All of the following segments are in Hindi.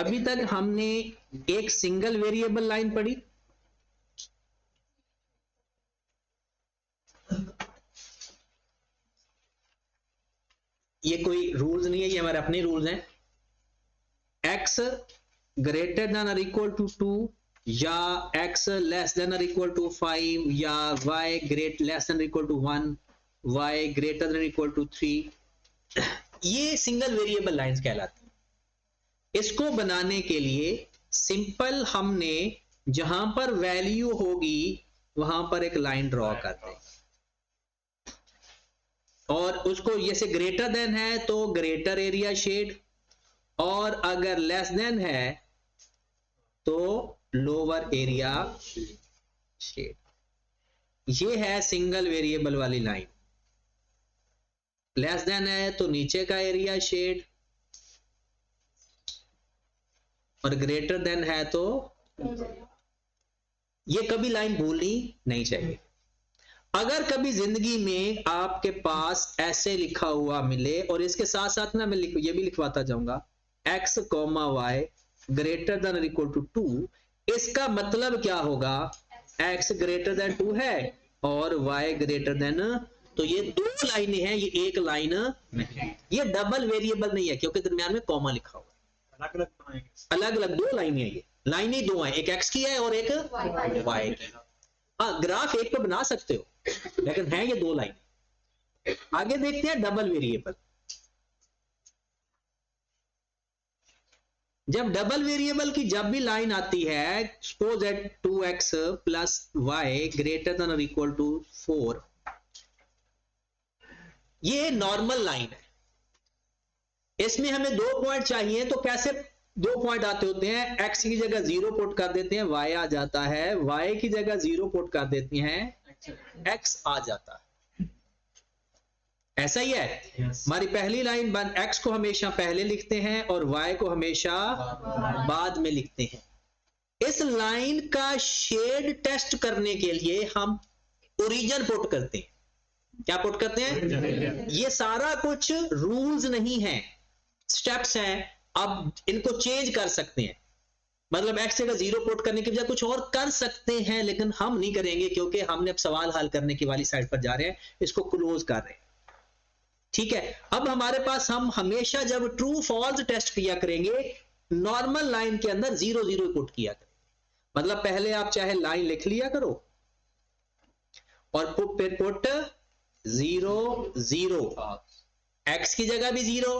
अभी तक हमने एक सिंगल वेरिएबल लाइन पढ़ी, ये कोई रूल्स नहीं है, ये हमारे अपने रूल्स हैं। x ग्रेटर देन और इक्वल टू 2 या x लेस देन और इक्वल टू 5 या y great less than equal to 1, y greater than equal to 3, ये सिंगल वेरिएबल लाइंस कहलाती हैं। इसको बनाने के लिए सिंपल हमने जहां पर वैल्यू होगी वहां पर एक लाइन ड्रॉ कर दें और उसको जैसे ग्रेटर देन है तो ग्रेटर एरिया शेड, और अगर लेस देन है तो लोअर एरिया शेड। ये है सिंगल वेरिएबल वाली लाइन। लेस देन है तो नीचे का एरिया शेड, और ग्रेटर देन है तो ये कभी लाइन भूलनी नहीं चाहिए। अगर कभी जिंदगी में आपके पास ऐसे लिखा हुआ मिले, और इसके साथ साथ ना मैं ये भी लिखवाता जाऊंगा x, y greater than equal to 2, इसका मतलब क्या होगा, x ग्रेटर देन 2 है और y ग्रेटर देन, तो ये दो लाइनें हैं, ये एक लाइन नहीं, ये डबल वेरिएबल नहीं है क्योंकि दरमियान में कॉमा लिखा हुआ है। अलग अलग दो लाइनें हैं, ये लाइनें दो हैं, एक x की है और एक y की। हाँ, ग्राफ एक पे बना सकते हो लेकिन है ये दो लाइन। आगे देखते हैं डबल वेरिएबल। जब डबल वेरिएबल की जब भी लाइन आती है, suppose at 2x plus Y greater than और इक्वल टू 4, ये नॉर्मल लाइन है। इसमें हमें 2 पॉइंट चाहिए, तो कैसे 2 पॉइंट आते होते हैं, x की जगह 0 पुट कर देते हैं, y आ जाता है, y की जगह 0 पुट कर देते हैं, x आ जाता है। ऐसा ही है। हमारी पहली लाइन x को हमेशा पहले लिखते हैं और y को हमेशा बाद में लिखते हैं। इस लाइन का शेड टेस्ट करने के लिए हम ओरिजिन पुट करते हैं। क्या पुट करते हैं? ये सारा कुछ रूल्स नहीं है, स्टेप्स हैं। अब इनको चेंज कर सकते हैं, मतलब x जगह 0 पुट करने की बजाय कुछ और कर सकते हैं, लेकिन हम नहीं करेंगे क्योंकि हमने अब सवाल हल करने की वाली साइड पर जा रहे हैं, इसको क्लोज कर रहे हैं। ठीक है, अब हमारे पास, हम हमेशा जब ट्रू फॉल्स टेस्ट किया करेंगे, नॉर्मल लाइन के अंदर 0 0 पुट किया करेंगे। मतलब पहले आप चाहे लाइन लिख लिया करो और पुट 0 0, x की जगह भी 0,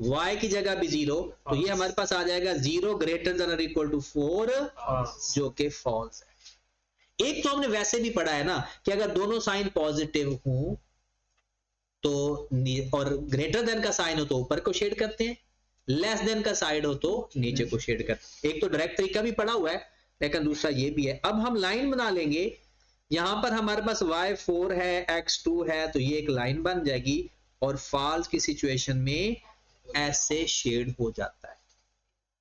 y की जगह भी 0, तो ये हमारे पास आ जाएगा 0 ग्रेटर देन और इक्वल टू 4, जो कि फॉल्स है। एक तो हमने वैसे भी पढ़ा है ना कि अगर दोनों साइन पॉजिटिव हों तो, और ग्रेटर देन का साइन हो तो ऊपर को शेड करते हैं, लेस देन का साइड हो तो नीचे को शेड करते हैं। एक तो डायरेक्ट तरीका भी पढ़ा हुआ है, लेकिन दूसरा ये भी है। अब हम लाइन बना लेंगे, यहां पर हमारे पास y4 है, x2 है, तो ये एक लाइन बन जाएगी और फॉल्स की सिचुएशन में ऐसे शेड हो जाता है।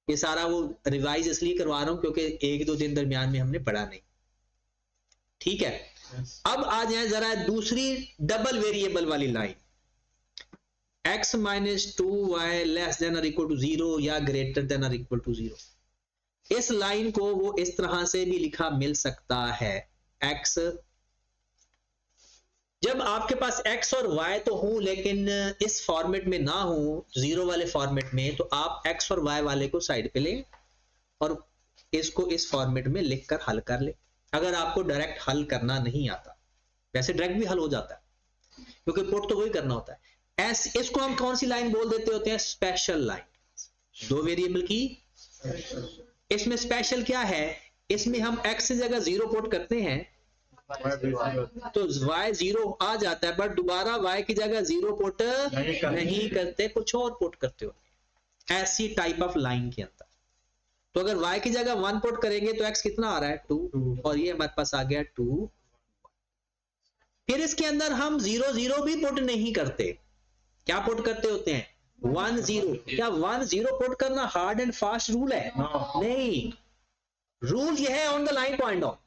ये सारा वो रिवाइज इसलिए करवा रहा हूं क्योंकि 1-2 दिन दरमियान में हमने पढ़ा नहीं। ठीक है, अब आ जाए जरा दूसरी डबल वेरिएबल वाली line, x minus 2y less than और इक्वल टू 0 या ग्रेटर देन और इक्वल टू 0। इस लाइन को वो इस तरह से भी लिखा मिल सकता है, x, जब आपके पास x और y तो हो लेकिन इस फॉर्मेट में ना हो, 0 वाले फॉर्मेट में, तो आप x और y वाले को साइड पे लें और इसको इस फॉर्मेट में लिखकर हल कर ले। अगर आपको डायरेक्ट हल करना नहीं आता, वैसे डायरेक्ट भी हल हो जाता है क्योंकि पुट तो वही करना होता है। इसको हम कौन सी लाइन बोल देते होते हैं? स्पेशल लाइन, दो वेरिएबल की। इसमें स्पेशल क्या है, इसमें हम x की जगह 0 पुट करते हैं तो y 0 आ जाता है, बट दोबारा y की जगह 0 पुट नहीं करते, कुछ और पुट करते हो, ऐसी टाइप ऑफ लाइन के अंदर। तो अगर y की जगह 1 पुट करेंगे तो x कितना आ रहा है? 2, और ये हमारे पास आ गया 2। फिर इसके अंदर हम 0 0 भी पुट नहीं करते, क्या पुट करते होते हैं? 1 0। क्या 1 0 पुट करना हार्ड एंड फास्ट रूल है? नहीं, रूल यह है on the line point of.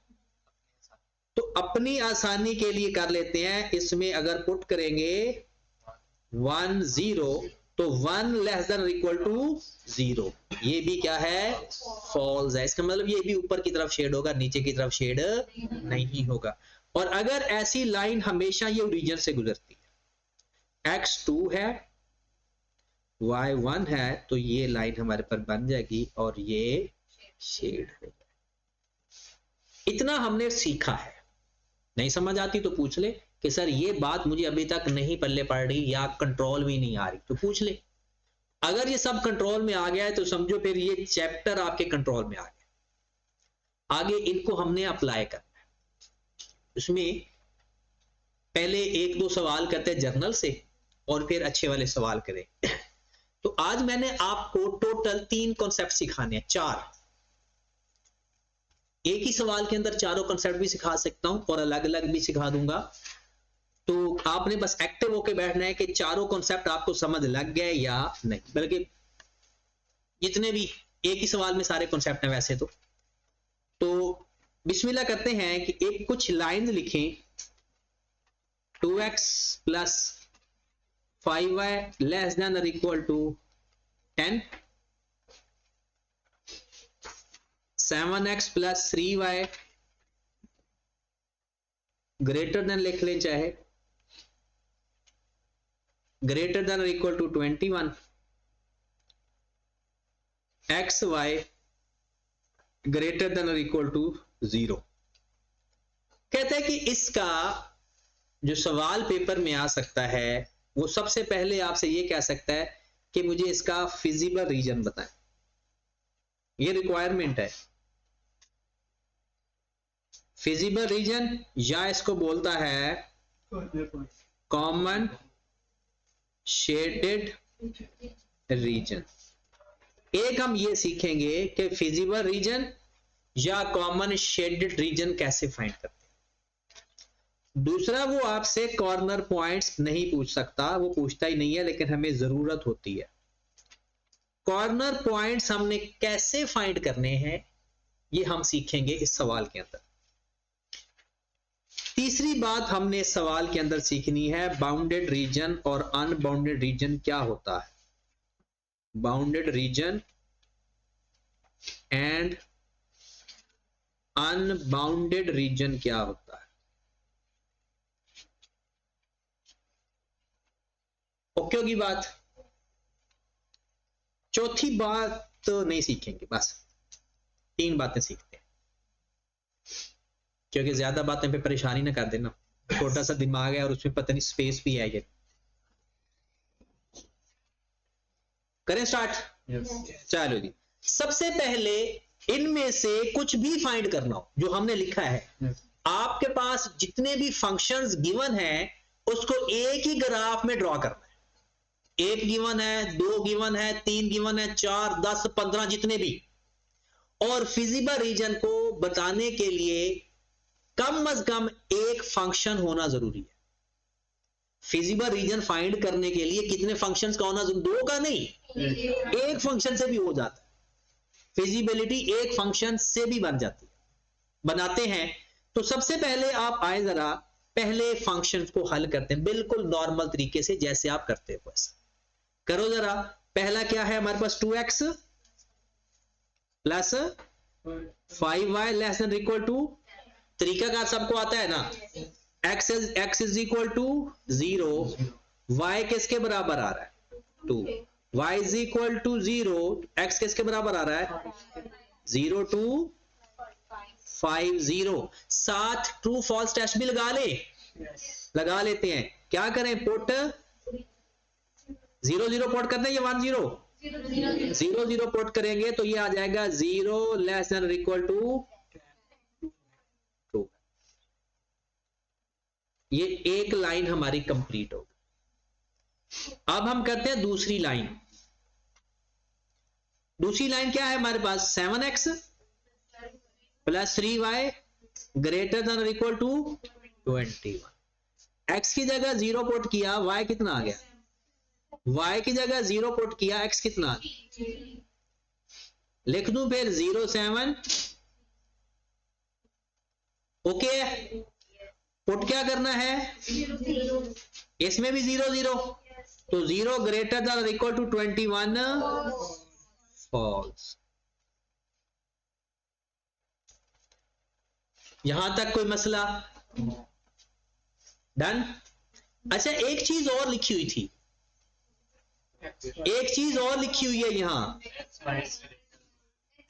तो अपनी आसानी के लिए कर लेते हैं, इसमें अगर पुट करेंगे 1 0 तो 1 लेस देन इक्वल टू 0, ये भी क्या है, फॉल्स है। इसका मतलब ये भी ऊपर की तरफ शेड होगा, नीचे की तरफ शेड नहीं होगा। और अगर ऐसी लाइन हमेशा ये ओरिजिन से गुजरती है, x2 है y1 है, तो ये लाइन हमारे पर बन जाएगी और ये शेड हो जाएगी। इतना हमने सीखा है। नहीं समझ आती तो पूछ ले कि सर ये बात मुझे अभी तक नहीं पल्ले पड़ रही या कंट्रोल में नहीं आ रही, तो पूछ ले। अगर ये सब कंट्रोल में आ गया है तो समझो फिर ये चैप्टर आपके कंट्रोल में आ गया। आगे इनको हमने अप्लाई करना है। इसमें पहले एक दो सवाल करते हैं जर्नल से और फिर अच्छे वाले सवाल करें। तो आज मैंने आपको टोटल 3 कॉन्सेप्ट सिखाने हैं, 4। एक ही सवाल के अंदर चारों कॉन्सेप्ट भी सिखा सकता हूं और अलग अलग भी सिखा दूंगा। तो आपने बस एक्टिव होकर बैठना है कि चारों कॉन्सेप्ट आपको समझ लग गए या नहीं, बल्कि जितने भी एक ही सवाल में सारे कॉन्सेप्ट हैं वैसे तो बिस्मिल्लाह करते हैं कि एक कुछ लाइन लिखें। 2x plus 5y less than और equal to 10, 7x plus 3y greater than लिख लें, चाहे ग्रेटर देन और equal to 21, xy greater than और इक्वल टू 0। कहते हैं कि इसका जो सवाल पेपर में आ सकता है वो सबसे पहले आपसे ये कह सकता है कि मुझे इसका फिजिबल रीजन बताएं। ये रिक्वायरमेंट है। फिजिबल रीजन या इसको बोलता है कॉमन शेडेड रीजन। एक हम ये सीखेंगे कि फिजिबल रीजन या कॉमन शेडेड रीजन कैसे फाइंड करते हैं। दूसरा, वो आपसे कॉर्नर पॉइंट्स नहीं पूछ सकता, वो पूछता ही नहीं है, लेकिन हमें जरूरत होती है। कॉर्नर पॉइंट्स हमने कैसे फाइंड करने हैं ये हम सीखेंगे इस सवाल के अंदर। तीसरी बात हमने इस सवाल के अंदर सीखनी है, बाउंडेड रीजन और अनबाउंडेड रीजन क्या होता है। Bounded region and unbounded region क्या होता है। ओके होगी बात। चौथी बात तो नहीं सीखेंगे, बस 3 बातें सीखते हैं, क्योंकि ज्यादा बातें पे परेशानी ना कर देना। छोटा सा दिमाग है और उसमें पता नहीं स्पेस भी है। ये करें स्टार्ट? चलो जी। सबसे पहले इनमें से कुछ भी फाइंड करना हो जो हमने लिखा है। आपके पास जितने भी फंक्शंस गिवन हैं उसको एक ही ग्राफ में ड्रॉ करना है। 1 गिवन है, 2 गिवन है, 3 गिवन है, 4, 10, 15 जितने भी। और फिजिबल रीजन को बताने के लिए कम से कम एक फंक्शन होना जरूरी है। फिजिबल रीजन फाइंड करने के लिए कितने फंक्शंस का होना जरूरी? 2 का नहीं, एक फंक्शन से भी हो जाता है। फिजिबिलिटी एक फंक्शन से भी बन जाती है। बनाते हैं तो सबसे पहले आप आए, जरा पहले फंक्शन को हल करते हैं बिल्कुल नॉर्मल तरीके से, जैसे आप करते हो वैसे करो जरा। पहला क्या है हमारे पास? 2x plus 5y less than equal to, तरीका का सबको आता है ना, x is equal to 0, y किसके बराबर आ रहा है? 2, y is equal to 0, x किसके बराबर आ रहा है? 0 to 5, 0। साथ ट्रू फॉल्स टेस्ट भी लगा ले, लगा लेते हैं। क्या करें? पुट 0 0 पुट करते हैं या 1 0? 0 0 पुट करेंगे तो ये आ जाएगा 0 लेस देन इक्वल टू 2। ये एक लाइन हमारी कंप्लीट होगी। अब हम करते हैं दूसरी लाइन। दूसरी लाइन क्या है हमारे पास? 7x plus 3y greater than equal to 21। x की जगह 0 पुट किया, y कितना आ गया? y की जगह 0 पुट किया, x कितना आ गया? लिख दूं फिर 0 7। ओके, पुट क्या करना है? इसमें भी 0 0, तो 0 ग्रेटर देन और इक्वल टू 21 फॉल्स। यहां तक कोई मसला? डन। अच्छा, एक चीज और लिखी हुई थी, एक चीज और लिखी हुई है यहां,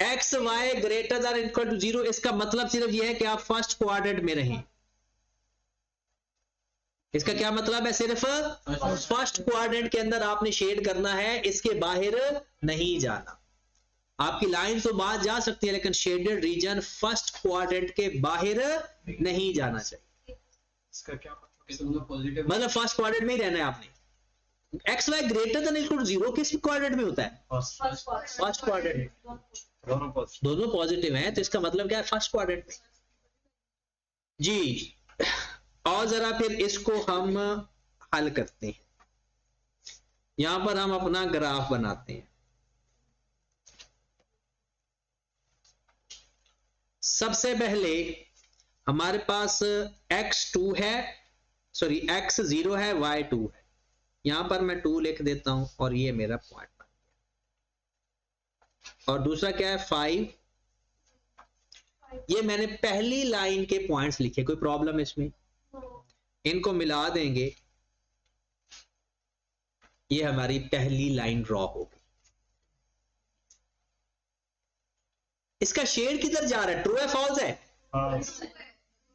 X Y greater than equal to 0। इसका मतलब सिर्फ यह है कि आप फर्स्ट क्वाड्रेंट में रहें। इसका क्या मतलब है? सिर्फ फर्स्ट क्वाड्रेंट के अंदर आपने शेड करना है, इसके बाहर नहीं जाना। आपकी लाइन तो बाहर जा सकती है, लेकिन शेडेड रीजन फर्स्ट क्वाड्रेंट के बाहर नहीं जाना चाहिए। इसका क्या मतलब? मतलब फर्स्ट क्वाड्रेंट में ही रहना है आपने। X Y greater than equal to 0 किस क्वाड्रेंट में होता है? First quadrant. दोनों पॉजिटिव हैं, तो इसका मतलब क्या है? फर्स्ट क्वाड्रेंट में जी। और जरा फिर इसको हम हल करते हैं। यहां पर हम अपना ग्राफ बनाते हैं। सबसे पहले हमारे पास x2 है, सॉरी x0 है, y2 है। यहां पर मैं 2 लिख देता हूं और ये मेरा पॉइंट बन गया। और दूसरा क्या है? 5। ये मैंने पहली लाइन के पॉइंट्स लिखे, कोई प्रॉब्लम इसमें? इनको मिला देंगे, ये हमारी पहली लाइन ड्रॉ होगी। इसका शेड किधर जा रहा है? ट्रू है फॉल्स है?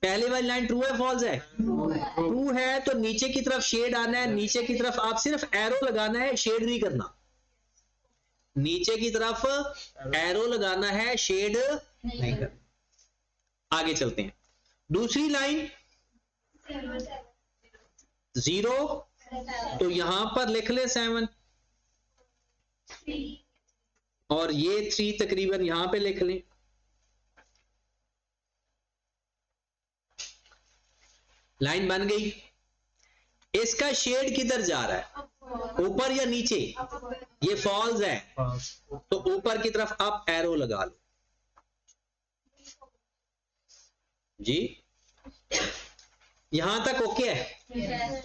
पहले वाली लाइन ट्रू है फॉल्स है? ट्रू है, तो नीचे की तरफ शेड आना है। नीचे की तरफ आप सिर्फ एरो लगाना है, शेड नहीं करना। नीचे की तरफ एरो लगाना है, शेड नहीं करना। आगे चलते हैं। दूसरी लाइन 0, तो यहां पर लिख ले 7, और ये 3 तकरीबन यहां पे लिख लें। लाइन बन गई। इसका शेड किधर जा रहा है? ऊपर या नीचे? ये फॉल्स है, तो ऊपर की तरफ आप एरो लगा लो जी। यहां तक ओके है?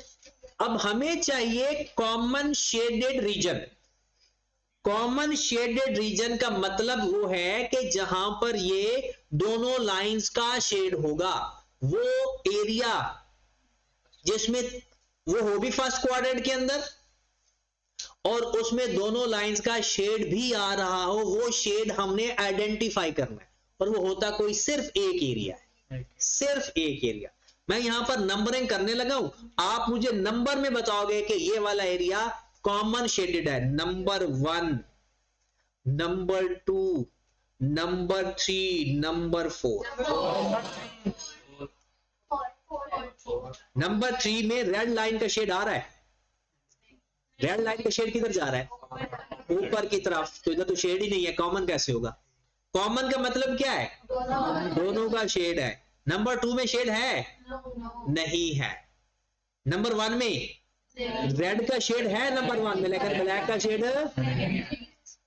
अब हमें चाहिए common shaded region. Common shaded region का मतलब वो है कि जहां पर ये दोनों लाइंस का शेड होगा, वो एरिया जिसमें वो हो भी फर्स्ट क्वाड्रेंट के अंदर और उसमें दोनों लाइंस का शेड भी आ रहा हो, वो शेड हमने आइडेंटिफाई करना है। और वो होता कोई सिर्फ एक एरिया है, सिर्फ एक एरिया। मैं यहां पर नंबरिंग करने लगा हूं, आप मुझे नंबर में बताओगे कि ये वाला एरिया कॉमन शेडेड है। Number 1, number 2, number 3, number 4। Number 3 में रेड लाइन का शेड आ रहा है। रेड लाइन का शेड किधर जा रहा है? ऊपर की तरफ। तो इधर तो शेड ही नहीं है, कॉमन कैसे होगा? कॉमन का मतलब क्या है? दोनों का शेड है। नंबर 2 में शेड है? नहीं है। नंबर 1 में रेड का शेड है, नंबर 1 में, लेकिन ब्लैक का शेड।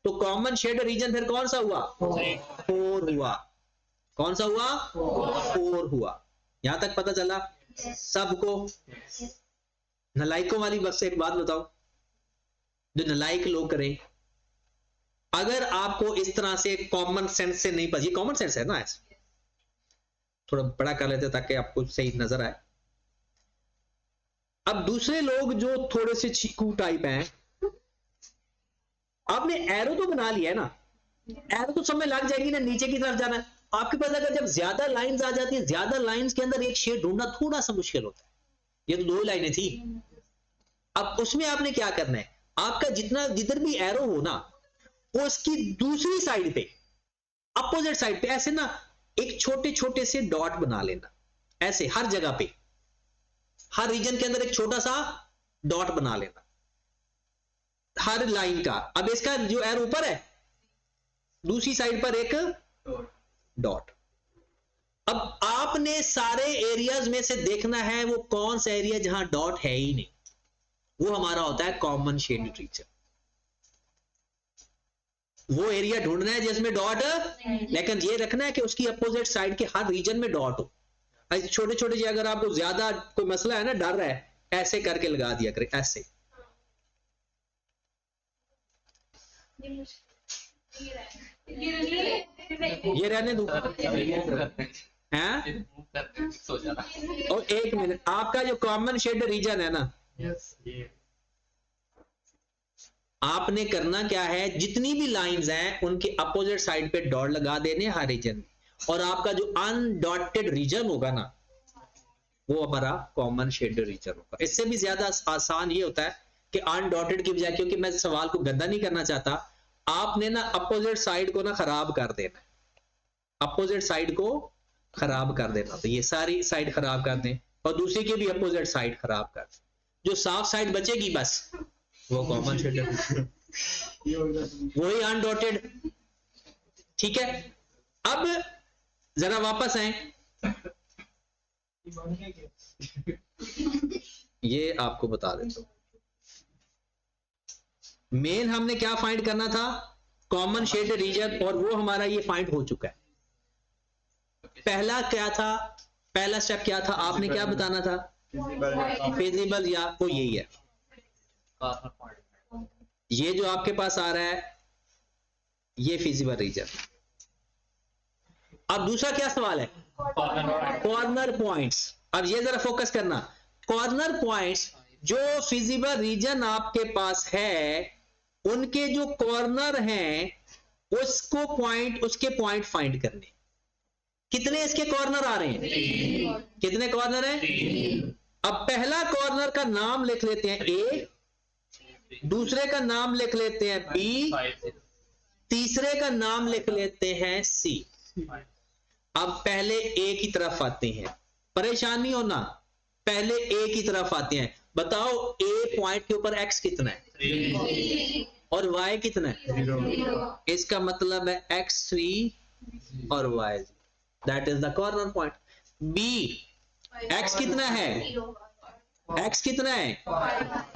तो कॉमन शेड रीजन फिर कौन सा हुआ? 4 हुआ। कौन सा हुआ? 4 हुआ। यहां तक पता चला सबको? नलायकों वाली बस एक बात बताओ, जो नलायक लोग करें, अगर आपको इस तरह से कॉमन सेंस से नहीं पता, ये कॉमन सेंस है ना, ऐसे थोड़ा बड़ा कर लेते ताकि आपको सही नजर आए। अब दूसरे लोग जो थोड़े से चीकू टाइप हैं, आपने एरो तो बना लिया है ना, एरो तो समय लग जाएगी ना, नीचे की तरफ जाना है। आपके पास अगर जब ज्यादा लाइंस आ जाती है, ज्यादा लाइंस के अंदर एक शेड ढूंढना थोड़ा सा मुश्किल होता है। ये तो 2 लाइनें थी। अब उसमें आपने क्या करना है? आपका जितना जिधर भी एरो हो ना, उसकी दूसरी साइड पे, अपोजिट साइड पे ऐसे ना एक छोटे छोटे से डॉट बना लेना, ऐसे हर जगह पे, हर रीजन के अंदर एक छोटा सा डॉट बना लेना हर लाइन का। अब इसका जो एरो ऊपर है, दूसरी साइड पर एक डॉट। अब आपने सारे एरियाज में से देखना है वो कौन सा एरिया जहां डॉट है ही नहीं, वो हमारा होता है कॉमन शेडेड रीजन। वो एरिया ढूंढना है जिसमें डॉट, लेकिन ये रखना है कि उसकी अपोजिट साइड के हर रीजन में डॉट हो। छोटे छोटे, अगर आपको ज्यादा कोई मसला है ना, डर है, ऐसे करके लगा दिया करें, ऐसे ये रहने दो हैं। और एक मिनट, आपका जो कॉमन शेड रीजन है ना, आपने करना क्या है, जितनी भी लाइंस हैं उनके अपोजिट साइड पे डॉट लगा देने हर रीजन, और आपका जो अनडॉटेड रीजन होगा ना वो हमारा कॉमन शेड रीजन होगा। इससे भी ज्यादा आसान ये होता है कि अनडॉटेड की बजाय, क्योंकि मैं सवाल को गंदा नहीं करना चाहता, आपने ना अपोजिट साइड को ना खराब कर देना, अपोजिट साइड को खराब कर देना, तो ये सारी साइड खराब कर दें और दूसरी की भी अपोजिट साइड खराब कर दें, जो साफ साइड बचेगी बस वो कॉमन शेड वही अनडॉटेड। ठीक है, अब जरा वापस आए, ये आपको बता देता हूं। मेन हमने क्या फाइंड करना था, कॉमन शेड रीजन, और वो हमारा ये फाइंड हो चुका है। पहला क्या था, पहला स्टेप क्या था, आपने क्या बताना था, फिजिबल, या वो यही है, ये जो आपके पास आ रहा है ये फिजिबल रीजन। अब दूसरा क्या सवाल है, कॉर्नर पॉइंट्स। अब ये जरा फोकस करना, कॉर्नर पॉइंट्स जो फिजिबल रीजन आपके पास है उनके जो कॉर्नर हैं उसको पॉइंट, उसके पॉइंट फाइंड करने। कितने इसके कॉर्नर आ रहे हैं, कितने कॉर्नर हैं। अब पहला कॉर्नर का नाम लिख लेते हैं ए, दूसरे का नाम लिख लेते हैं बी, तीसरे का नाम लिख लेते हैं सी। अब पहले ए की तरफ आते हैं, परेशानी हो ना, पहले ए की तरफ आते हैं, बताओ ए पॉइंट के ऊपर एक्स कितना है और वाई कितना है, इसका मतलब है x3 और y, that is the corner point. B x कितना है, x कितना है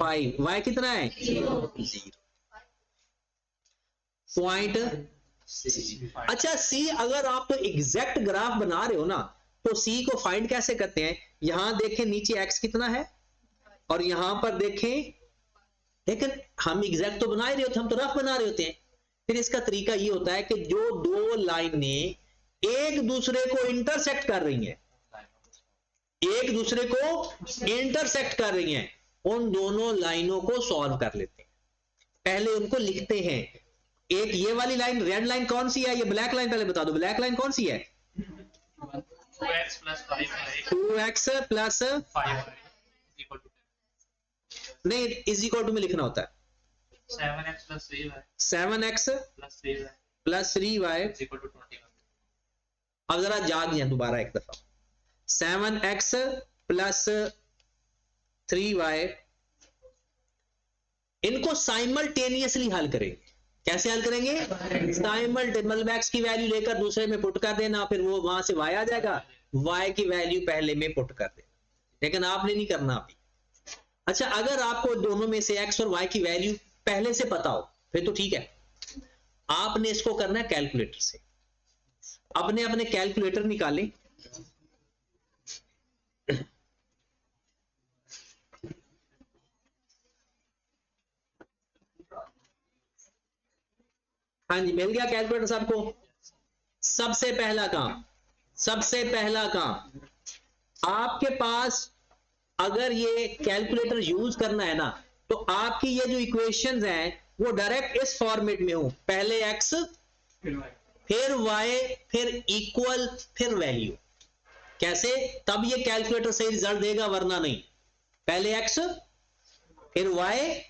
5, y कितना है 0 पॉइंट। अच्छा सी, अगर आप तो एग्जैक्ट ग्राफ बना रहे हो ना तो सी को फाइंड कैसे करते हैं, यहां देखें नीचे x कितना है और यहां पर देखें, लेकिन हम एग्जैक्ट तो बना ही रहे होते, हम तो रफ बना रहे होते हैं। फिर इसका तरीका ये होता है कि जो दो लाइनें एक दूसरे को इंटरसेक्ट कर रही हैं, एक दूसरे को इंटरसेक्ट कर रही हैं, उन दोनों लाइनों को सॉल्व कर लेते हैं। पहले उनको लिखते हैं, एक ये वाली लाइन, रेड लाइन कौन सी है, ये ब्लैक लाइन, पहले बता दो ब्लैक लाइन कौन सी है, 2x प्लस 5 नहीं, इज इक्वल टू में लिखना होता है 7x प्लस 3y। अब जरा जाग जाए दोबारा एक दफा, 7x प्लस 3y, इनको साइमल्टेनियसली हल करेंगे। कैसे हल करेंगे, मतलब x की वैल्यू लेकर दूसरे में पुट कर देना, फिर वो वहां से y आ जाएगा, y की वैल्यू पहले में पुट कर देना, लेकिन आपने नहीं करना अभी। अच्छा, अगर आपको दोनों में से x और y की वैल्यू पहले से पता हो फिर तो ठीक है, आपने इसको करना है कैलकुलेटर से। अपने अपने कैलकुलेटर निकालें, हाँ जी मिल गया कैलकुलेटर सबको। सबसे पहला काम, सबसे पहला काम, आपके पास अगर ये कैलकुलेटर यूज करना है ना तो आपकी ये जो इक्वेशंस हैं वो डायरेक्ट इस फॉर्मेट में हो, पहले x फिर y फिर इक्वल फिर वैल्यू। कैसे, तब ये कैलकुलेटर सही रिजल्ट देगा, वरना नहीं। पहले x फिर y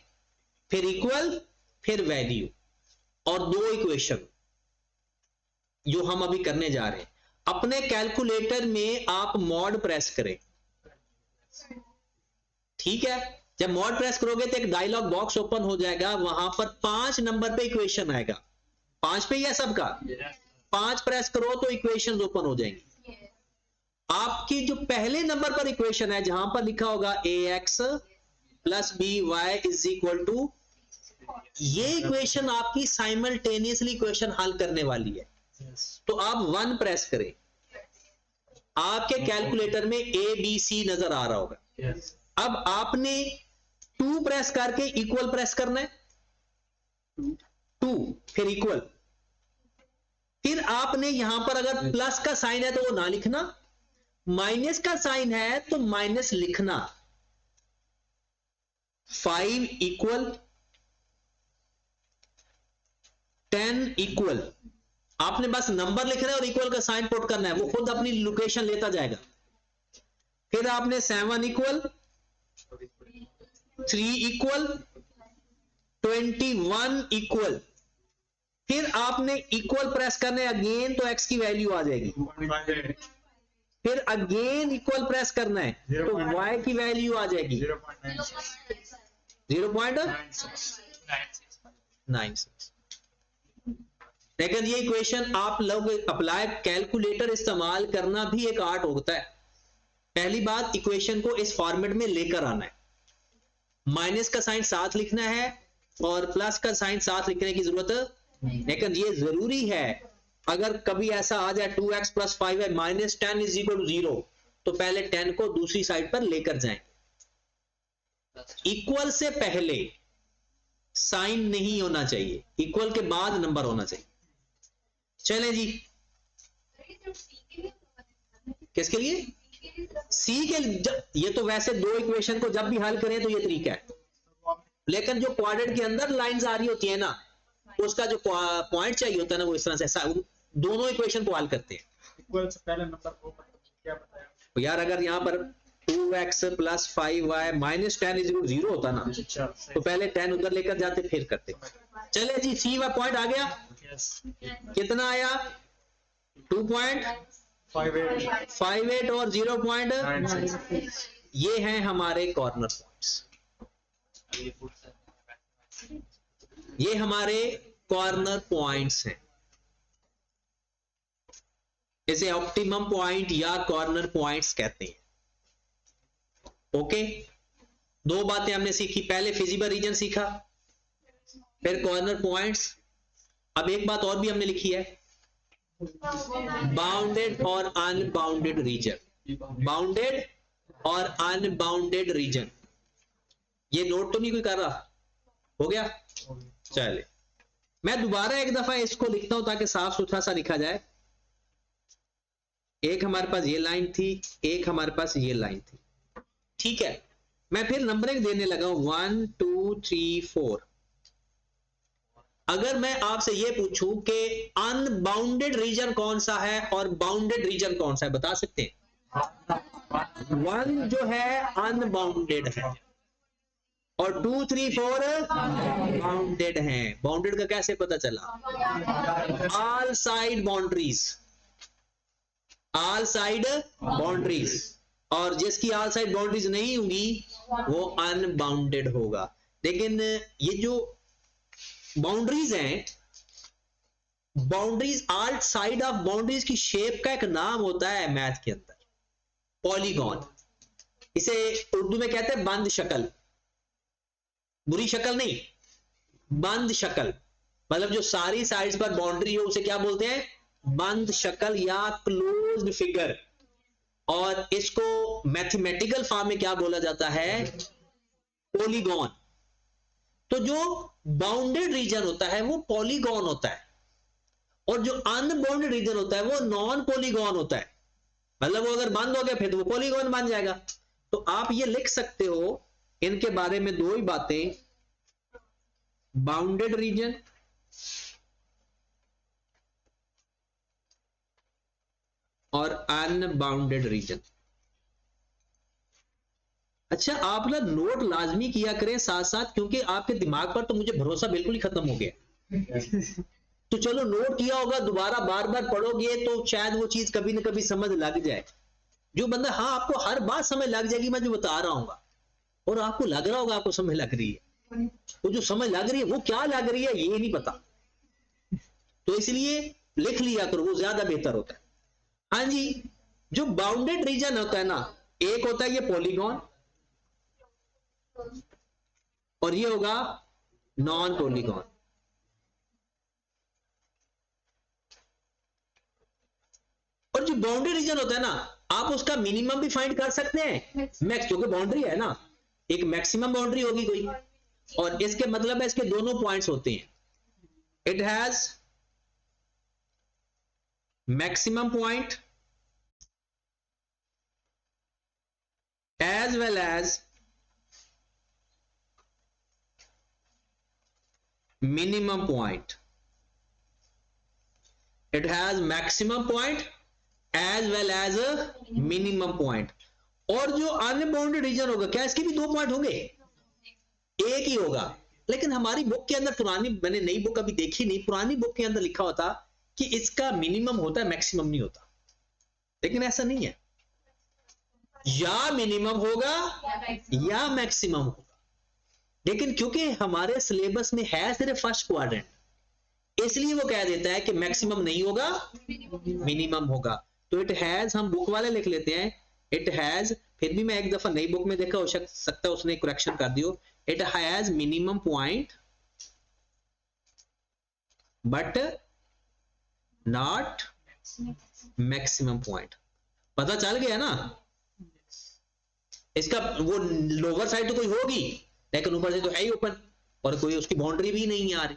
फिर इक्वल फिर वैल्यू, और दो इक्वेशन जो हम अभी करने जा रहे हैं। अपने कैलकुलेटर में आप मॉड प्रेस करें, ठीक है। जब मॉड प्रेस करोगे तो एक डायलॉग बॉक्स ओपन हो जाएगा, वहां पर 5 नंबर पे इक्वेशन आएगा, 5 पे ही है सबका, 5 प्रेस करो तो इक्वेशन ओपन हो जाएंगी। आपकी जो पहले नंबर पर इक्वेशन है जहां पर लिखा होगा ax plus by is equal to, ये इक्वेशन आपकी साइमल्टेनियसली इक्वेशन हल करने वाली है। तो आप 1 प्रेस करें, आपके कैलकुलेटर में a b c नजर आ रहा होगा। अब आपने 2 प्रेस करके इक्वल प्रेस करना है, 2 2 फिर इक्वल, फिर आपने यहां पर अगर प्लस का साइन है तो वो ना लिखना, माइनस का साइन है तो माइनस लिखना। 5 इक्वल 10 इक्वल, आपने बस नंबर लिखना है और इक्वल का साइन पुट करना है, वो खुद अपनी लोकेशन लेता जाएगा। फिर आपने 7 इक्वल 3 इक्वल 21 इक्वल, फिर आपने इक्वल प्रेस करने अगेन तो x की वैल्यू आ जाएगी, फिर अगेन इक्वल प्रेस करना है तो y की वैल्यू आ जाएगी 0.96। लेकिन ये इक्वेशन आप लोग अप्लाई, कैलकुलेटर इस्तेमाल करना भी एक आर्ट होता है। पहली बात, इक्वेशन को इस फॉर्मेट में लेकर आना है, माइनस का साइन साथ लिखना है और प्लस का साइन साथ लिखने की जरूरत नहीं। लेकिन ये जरूरी है, अगर कभी ऐसा आ जाए 2x + 5y -10 = 0, तो पहले 10 को दूसरी साइड पर लेकर जाएं। इक्वल से पहले साइन नहीं होना चाहिए, इक्वल के बाद नंबर होना चाहिए। चलें जी, किसके लिए? सी के लिए। ये तो वैसे दो इक्वेशन को जब भी हल करें तो ये तरीका है, लेकिन जो क्वाड्रेंट के अंदर लाइंस आ रही होती है ना, उसका जो पॉइंट चाहिए होता है ना, वो इस तरह से दोनों इक्वेशन को हल करते हैं। इक्वल से पहले नंबर को क्या बताया? तो यार अगर यहाँ पर 2x + 5y -10 = 0 होता ना, तो पहले 10 उधर लेकर जाते फिर करते। चले जी, सी वाला पॉइंट आ गया। कितना आया? 2.58 और 0.96। ये हैं हमारे कॉर्नर पॉइंट्स, ये हमारे कॉर्नर पॉइंट्स हैं। इसे ऑप्टिमम पॉइंट या कॉर्नर पॉइंट्स कहते हैं। ओके, दो बातें हमने सीखी, पहले फिजिबल रीजन सीखा, फिर कॉर्नर पॉइंट्स। अब एक बात और भी हमने लिखी है, बाउंडेड और अनबाउंडेड रीजन। बाउंडेड और अनबाउंडेड रीजन, ये नोट तो नहीं कोई कर रहा? हो गया? चले, मैं दोबारा एक दफा इसको लिखता हूं ताकि साफ सुथरा सा लिखा जाए। एक हमारे पास ये लाइन थी, एक हमारे पास ये लाइन थी, ठीक है। मैं फिर नंबरिंग देने लगा हूं 1 2 3 4। अगर मैं आपसे ये पूछूं कि अनबाउंडेड रीजन कौन सा है और बाउंडेड रीजन कौन सा है, बता सकते हैं? 1 जो है अनबाउंडेड है और 2 3 4 बाउंडेड हैं। बाउंडेड का कैसे पता चला? All side boundaries, all side boundaries, और जिसकी ऑल साइड बाउंड्रीज नहीं होंगी वो अनबाउंडेड होगा। लेकिन ये जो बाउंड्रीज हैं, boundaries, all side of boundaries की शेप का एक नाम होता है मैथ के अंदर, पॉलीगॉन। इसे उर्दू में कहते हैं बंद शक्ल, बुरी शक्ल नहीं, बंद शक्ल, मतलब जो सारी साइड्स पर बाउंड्री हो उसे क्या बोलते हैं? बंद शक्ल या क्लोज्ड फिगर। और इसको मैथमेटिकल फॉर्म में क्या बोला जाता है? पॉलीगॉन। तो जो बाउंडेड रीजन होता है वो पॉलीगॉन होता है, और जो अनबाउंडेड रीजन होता है वो नॉन पॉलीगॉन होता है। मतलब वो अगर बंद हो गया फिर तो वो पॉलीगॉन बन जाएगा। तो आप ये लिख सकते हो इनके बारे में दो ही बातें, बाउंडेड रीजन और अनबाउंडेड रीजन। अच्छा, आप ना नोट लाजमी किया करें साथ साथ, क्योंकि आपके दिमाग पर तो मुझे भरोसा बिल्कुल ही खत्म हो गया। तो चलो नोट किया होगा, दोबारा बार बार पढ़ोगे तो शायद वो चीज कभी ना कभी समझ लग जाए। जो बंदा, हाँ आपको हर बात समझ लग जाएगी मैं जो बता रहा हूँ, और आपको लग रहा होगा आपको समझ लग रही है, वो जो समझ लग रही है वो क्या लग रही है ये नहीं पता, तो इसलिए लिख लिया करो, वो ज्यादा बेहतर होता है। हाँ जी, जो बाउंडेड रीजन होता है ना, एक होता है ये पॉलीगॉन और ये होगा नॉन पॉलीगॉन। और जो बाउंड्री रीजन होता है ना, आप उसका मिनिमम भी फाइंड कर सकते हैं, मैक्स, क्योंकि बाउंड्री है ना, एक मैक्सिमम बाउंड्री होगी कोई, और इसके मतलब है इसके दोनों पॉइंट्स होते हैं। it has maximum point as well as minimum point. It has maximum point as well as a minimum point. और जो अनबाउंडेड रीजन होगा, क्या इसके भी 2 पॉइंट होंगे? एक ही होगा। लेकिन हमारी बुक के अंदर, पुरानी, मैंने नई बुक अभी देखी नहीं, पुरानी बुक के अंदर लिखा होता कि इसका मिनिमम होता है, मैक्सिमम नहीं होता। लेकिन ऐसा नहीं है, या मिनिमम होगा या मैक्सिमम होगा। लेकिन क्योंकि हमारे सिलेबस में है सिर्फ फर्स्ट क्वाड्रेंट, इसलिए वो कह देता है कि मैक्सिमम नहीं होगा, मिनिमम होगा। तो इट हैज, हम बुक वाले लिख लेते हैं, इट हैज, फिर भी मैं एक दफा नई बुक में देखा, हो सकता है उसने करेक्शन कर दियो, it has minimum point but not maximum point. पता चल गया ना? इसका वो लोअर साइड तो कोई होगी, लेकिन ऊपर से तो है ही ओपन, और कोई उसकी बाउंड्री भी नहीं आ रही।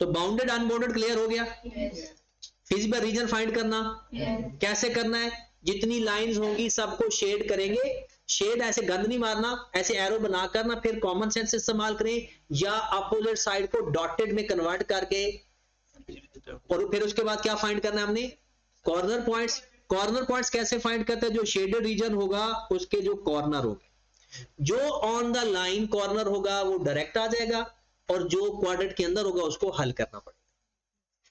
तो बाउंडेड अनबाउंडेड क्लियर हो गया। फिजिबल रीजन फाइंड करना कैसे करना है? जितनी लाइंस होंगी सबको शेड करेंगे। शेड ऐसे गंद नहीं मारना, ऐसे एरो बना करना, फिर कॉमन सेंस इस्तेमाल करें, या अपोजिट साइड को डॉटेड में कन्वर्ट करके, और फिर उसके बाद क्या फाइंड करना है हमने? Corner points. कॉर्नर पॉइंट्स कैसे फाइंड करते हैं? जो शेडेड रीजन होगा उसके जो कॉर्नर होंगे, जो ऑन द लाइन कॉर्नर होगा वो डायरेक्ट आ जाएगा, और जो क्वाड्रेंट के अंदर होगा उसको हल करना पड़ेगा।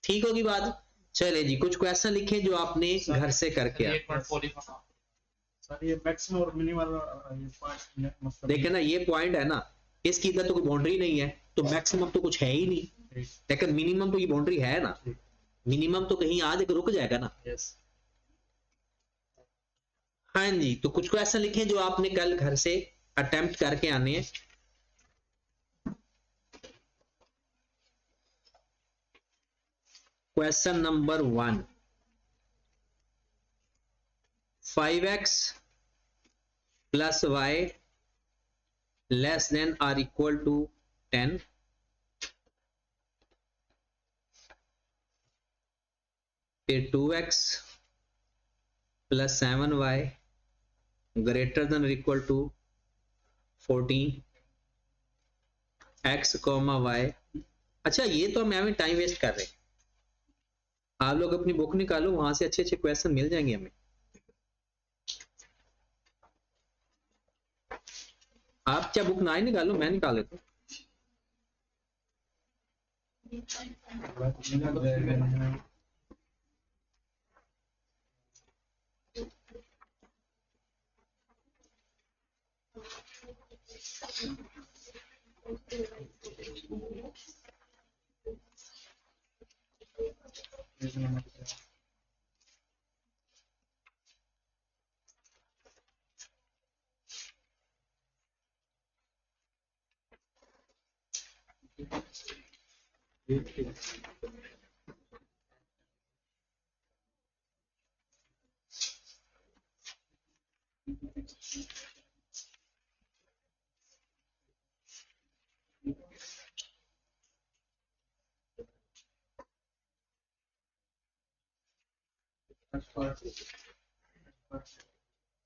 ठीक होगी बात? चले जी, कुछ क्वेश्चन लिखें जो आपने घर से करके आए। सर ये मैक्सिमम और मिनिमम ये पॉइंट मतलब देखे ना, ये पॉइंट है ना, इसकी इधर तो कोई बाउंड्री नहीं है, तो मैक्सिमम तो कुछ है ही नहीं, लेकिन मिनिमम तो ये बाउंड्री है ना, मिनिमम तो कहीं आ जाकर रुक जाएगा ना। हाँ जी, तो कुछ क्वेश्चन लिखें जो आपने कल घर से अटेम्प्ट करके आने हैं। Question number 1, 5x plus y less than or equal to 10, फिर 2x plus 7y greater than or equal to 14, x, y। अच्छा, ये तो हम टाइम वेस्ट कर रहे हैं। आप लोग अपनी बुक निकालो, वहां से अच्छे अच्छे क्वेश्चन मिल जाएंगे हमें। आप क्या बुक ना ही निकालो, मैं निकाल देता हूँ।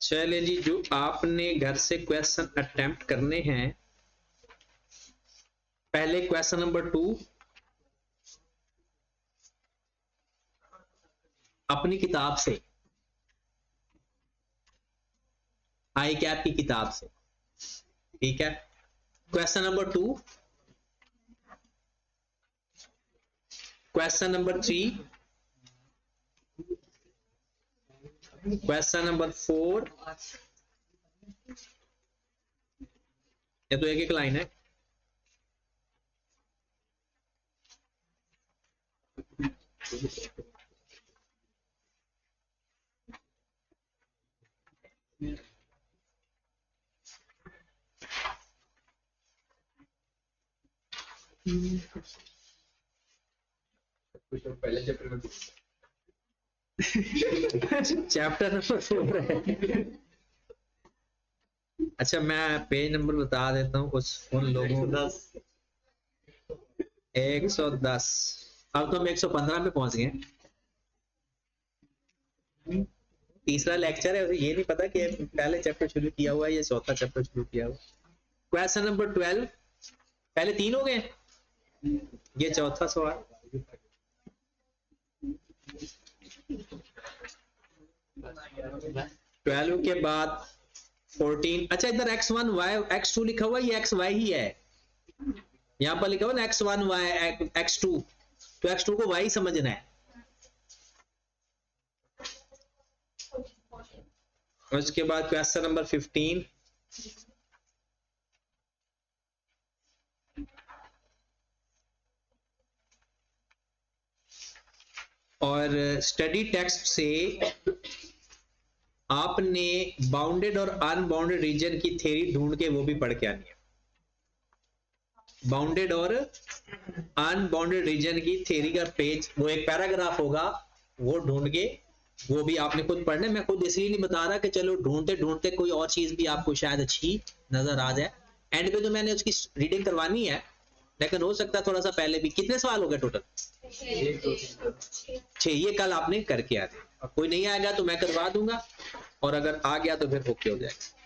चले जी, जो आपने घर से क्वेश्चन अटेम्प्ट करने हैं, पहले क्वेश्चन नंबर 2 अपनी किताब से, आई कैप की किताब से, ठीक है। Question number 2, question number 3, question number 4, ये तो एक एक लाइन है। पहले चैप्टर में चैप्टर नंबर 4 है। अच्छा, मैं पेज नंबर बता देता हूँ कुछ उन लोगों को। 110। अब तो हम 115 पे पहुंच गए। तीसरा लेक्चर है, ये नहीं पता कि पहले चैप्टर शुरू किया हुआ है या चौथा चैप्टर शुरू किया हुआ। क्वेश्चन नंबर 12, पहले 3 हो गए, ये चौथा सवाल। ट्वेल्व के बाद 14। अच्छा इधर x1 y x2 लिखा हुआ है, ये xy ही है। यहां पर लिखा हुआ ना x1 y x2, तो x2 को y समझना है। उसके बाद क्वेश्चन नंबर 15, और स्टडी टेक्स्ट से आपने बाउंडेड और अनबाउंडेड रीजन की थ्योरी ढूंढ के वो भी पढ़ के आनी है। बाउंडेड और अनबाउंडेड रीजन की थ्योरी का पेज, वो एक पैराग्राफ होगा, वो ढूंढ के वो भी आपने खुद पढ़ना है। मैं खुद इसलिए नहीं बता रहा कि चलो ढूंढते ढूंढते कोई और चीज भी आपको शायद अच्छी नजर आ जाए। एंड पे तो मैंने उसकी रीडिंग करवानी है, लेकिन हो सकता है थोड़ा सा पहले भी। कितने सवाल हो गए टोटल? 6। ये कल आपने करके आते। कोई नहीं आएगा तो मैं करवा दूंगा, और अगर आ गया तो फिर ओके हो जाएगा।